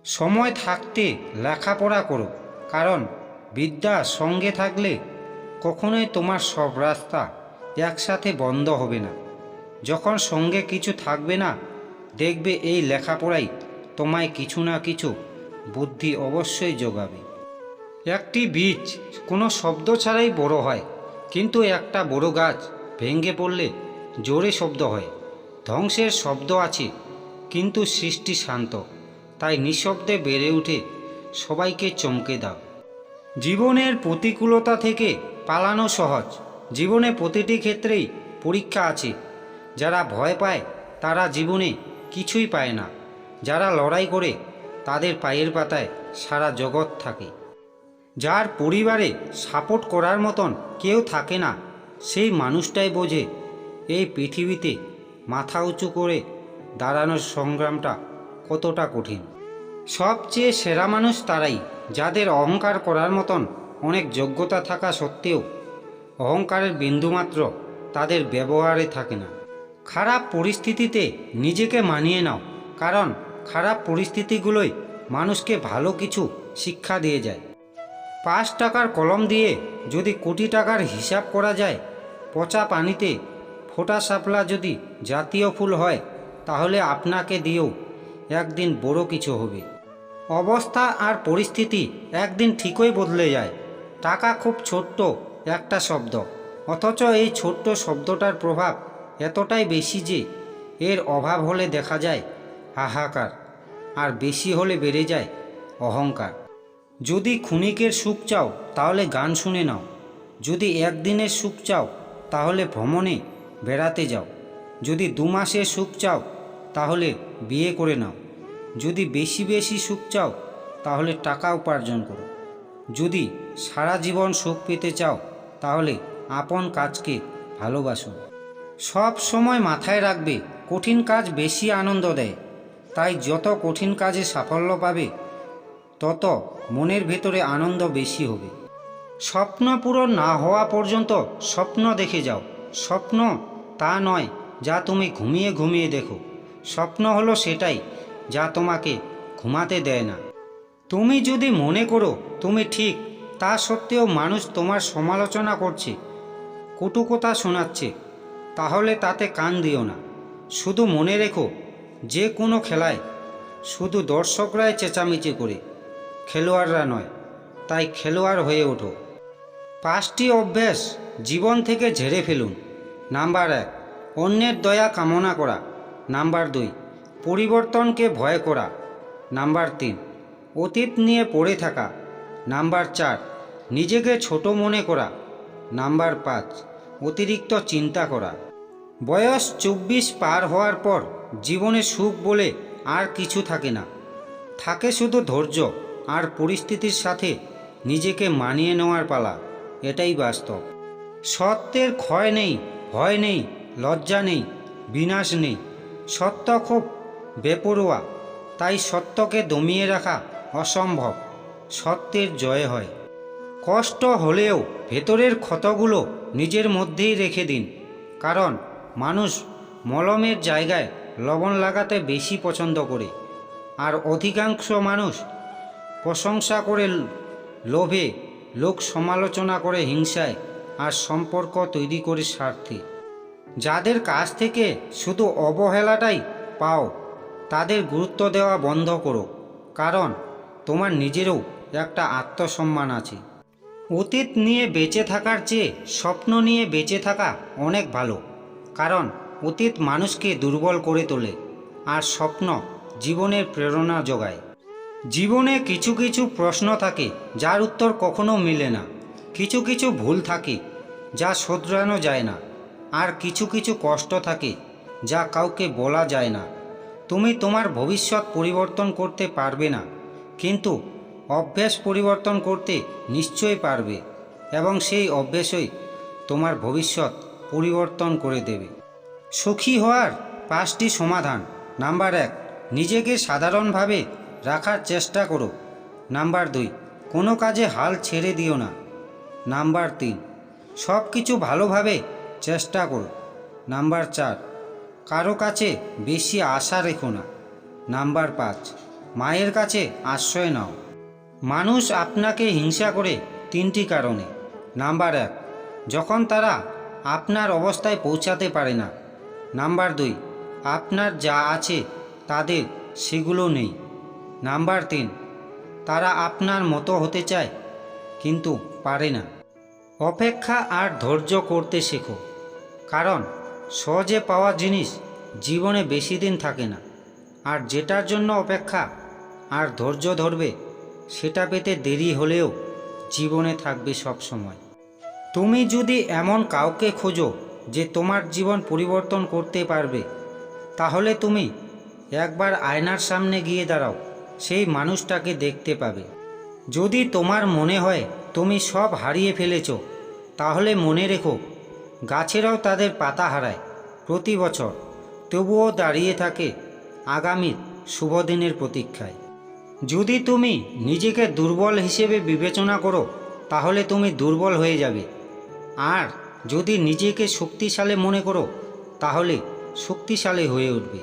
সময় থাকতে লেখাপড়া করো, কারণ বিদ্যা সঙ্গে থাকলে কখনোই তোমার সব রাস্তা একসাথে বন্ধ হবে না। যখন সঙ্গে কিছু থাকবে না, দেখবে এই লেখাপড়াই তোমায় কিছু না কিছু বুদ্ধি অবশ্যই যোগাবে। একটি বীজ কোনো শব্দ ছাড়াই বড় হয়, কিন্তু একটা বড় গাছ ভেঙে পড়লে জোরে শব্দ হয়। ধ্বংসের শব্দ আছে, কিন্তু সৃষ্টি শান্ত, তাই নিঃশব্দে বেড়ে উঠে সবাইকে চমকে দাও। জীবনের প্রতিকূলতা থেকে পালানো সহজ। জীবনে প্রতিটি ক্ষেত্রেই পরীক্ষা আছে। যারা ভয় পায় তারা জীবনে কিছুই পায় না। যারা লড়াই করে তাদের পায়ের পাতায় সারা জগৎ থাকে। যার পরিবারে সাপোর্ট করার মতন কেউ থাকে না, সেই মানুষটাই বোঝে এই পৃথিবীতে মাথা উঁচু করে দাঁড়ানোর সংগ্রামটা কতটা কঠিন। সবচেয়ে সেরা মানুষ তারাই, যাদের অহংকার করার মতন অনেক যোগ্যতা থাকা সত্ত্বেও অহংকারের বিন্দুমাত্র তাদের ব্যবহারে থাকে না। খারাপ পরিস্থিতিতে নিজেকে মানিয়ে নাও, কারণ খারাপ পরিস্থিতিগুলোই মানুষকে ভালো কিছু শিক্ষা দিয়ে যায়। 5 টাকার কলম দিয়ে যদি কোটি টাকার হিসাব করা যায়, পচা পানিতে ফোটা শাপলা যদি জাতীয় ফুল হয়, তাহলে আপনাকে দিয়েও একদিন বড় কিছু হবে। অবস্থা আর পরিস্থিতি একদিন ঠিকই বদলে যায়। টাকা খুব ছোট্ট একটা শব্দ, অথচ এই ছোট্ট শব্দটার প্রভাব এতটাই বেশি যে এর অভাব হলে দেখা যায় হাহাকার, আর বেশি হলে বেড়ে যায় অহংকার। যদি ক্ষণিকের সুখ চাও তাহলে গান শুনে নাও। যদি একদিনের সুখ চাও তাহলে ভ্রমণে বেড়াতে যাও। যদি 2 মাসের সুখ চাও তাহলে বিয়ে করে নাও। যদি বেশি বেশি সুখ চাও তাহলে টাকা উপার্জন করো। যদি সারা জীবন সুখ পেতে চাও তাহলে আপন কাজকে ভালোবাসো। সব সময় মাথায় রাখবে, কঠিন কাজ বেশি আনন্দ দেয়। তাই যত কঠিন কাজে সাফল্য পাবে, তত মনের ভেতরে আনন্দ বেশি হবে। স্বপ্ন পূরণ না হওয়া পর্যন্ত স্বপ্ন দেখে যাও। স্বপ্ন তা নয় যা তুমি ঘুমিয়ে ঘুমিয়ে দেখো। স্বপ্ন হলো সেটাই যা তোমাকে ঘুমাতে দেয় না। তুমি যদি মনে করো তুমি ঠিক, তা সত্ত্বেও মানুষ তোমার সমালোচনা করছে, কটু কথা শোনাচ্ছে, তাহলে তাতে কান দিও না। শুধু মনে রেখো, যে কোনো খেলায় শুধু দর্শকরাই চেঁচামেচি করে, খেলোয়াড়রা নয়। তাই খেলোয়াড় হয়ে ওঠো। 5টি অভ্যাস জীবন থেকে ঝেড়ে ফেলুন। নাম্বার 1, অন্যের দয়া কামনা করা। নাম্বার 2, পরিবর্তনকে ভয় করা। নাম্বার 3, অতীত নিয়ে পড়ে থাকা। নাম্বার 4, নিজেকে ছোট মনে করা। নাম্বার 5, অতিরিক্ত চিন্তা করা। বয়স 24 পার হওয়ার পর জীবনে সুখ বলে আর কিছু থাকে না। থাকে শুধু ধৈর্য আর পরিস্থিতির সাথে নিজেকে মানিয়ে নেওয়ার পালা। এটাই বাস্তব। সত্যের ক্ষয় নেই, ভয় নেই, লজ্জা নেই, বিনাশ নেই। সত্য খুব বেপরোয়া, তাই সত্যকে দমিয়ে রাখা অসম্ভব। সত্যের জয় হয়। কষ্ট হলেও ভেতরের ক্ষতগুলো নিজের মধ্যেই রেখে দিন, কারণ মানুষ মলমের জায়গায় লবণ লাগাতে বেশি পছন্দ করে, আর অধিকাংশ মানুষ প্রশংসা করে লোভে, লোক সমালোচনা করে হিংসায়, আর সম্পর্ক তৈরি করে স্বার্থে। যাদের কাছ থেকে শুধু অবহেলাটাই পাও, তাদের গুরুত্ব দেওয়া বন্ধ করো, কারণ তোমার নিজেরও একটা আত্মসম্মান আছে। অতীত নিয়ে বেঁচে থাকার চেয়ে স্বপ্ন নিয়ে বেঁচে থাকা অনেক ভালো, কারণ অতীত মানুষকে দুর্বল করে তোলে, আর স্বপ্ন জীবনের প্রেরণা যোগায়। জীবনে কিছু কিছু প্রশ্ন থাকে যার উত্তর কখনো মেলে না। কিছু কিছু ভুল থাকে যা শোধরানো যায় না, আর কিছু কিছু কষ্ট থাকে যা কাউকে বলা যায় না। তুমি তোমার ভবিষ্যৎ পরিবর্তন করতে পারবে না, কিন্তু অভ্যাস পরিবর্তন করতে নিশ্চয়ই পারবে, এবং সেই অভ্যাসই তোমার ভবিষ্যৎ পরিবর্তন করে দেবে। সুখী হওয়ার 5টি সমাধান। নাম্বার 1, নিজেকে সাধারণভাবে রাখার চেষ্টা করো। নাম্বার 2, কোনো কাজে হাল ছেড়ে দিও না। নাম্বার 3, সব কিছু ভালোভাবে চেষ্টা করো। নাম্বার 4, কারো কাছে বেশি আশা রেখো না। নাম্বার 5, মায়ের কাছে আশ্রয় নাও। মানুষ আপনাকে হিংসা করে তিনটি কারণে। নাম্বার 1, যখন তারা আপনার অবস্থায় পৌঁছাতে পারে না। নাম্বার 2, আপনার যা আছে তাদের সেগুলো নেই। নাম্বার 3, তারা আপনার মতো হতে চায় কিন্তু পারে না। অপেক্ষা আর ধৈর্য করতে শেখো, কারণ সহজে পাওয়া জিনিস জীবনে বেশি দিন থাকে না। আর যেটার জন্য অপেক্ষা আর ধৈর্য ধরবে সেটা পেতে দেরি হলেও জীবনে থাকবে সব সময়। তুমি যদি এমন কাউকে খোঁজো যে তোমার জীবন পরিবর্তন করতে পারবে, তাহলে তুমি একবার আয়নার সামনে গিয়ে দাঁড়াও, সেই মানুষটাকে দেখতে পাবে। যদি তোমার মনে হয় তুমি সব হারিয়ে ফেলেছ, তাহলে মনে রেখো গাছেরাও তাদের পাতা হারায় প্রতি বছর, তবুও দাঁড়িয়ে থাকে আগামীর শুভ দিনের প্রতীক্ষায়। যদি তুমি নিজেকে দুর্বল হিসেবে বিবেচনা করো, তাহলে তুমি দুর্বল হয়ে যাবে। আর যদি নিজেকে শক্তিশালী মনে করো, তাহলে শক্তিশালী হয়ে উঠবে।